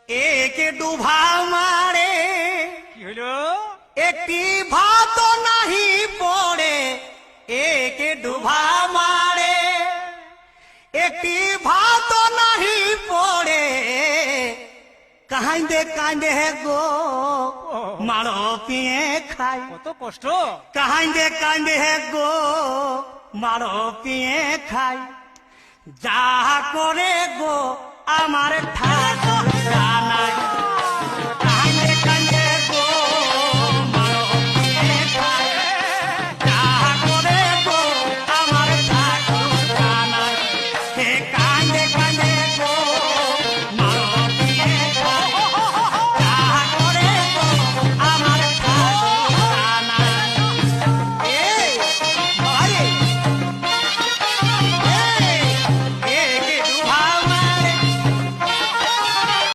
একে ডুভা মারে কি হলো? একটি ভাত নাহি পড়ে, একে ডুভা মারে একটি ভাত নাহি পড়ে, কাঁদে কাঁদে গো মারো পিয়ে খাই, কত কষ্ট। কাঁদে কাঁদে গো মারো পিয়ে খাই, যা করে গো আমার ঠাকুর।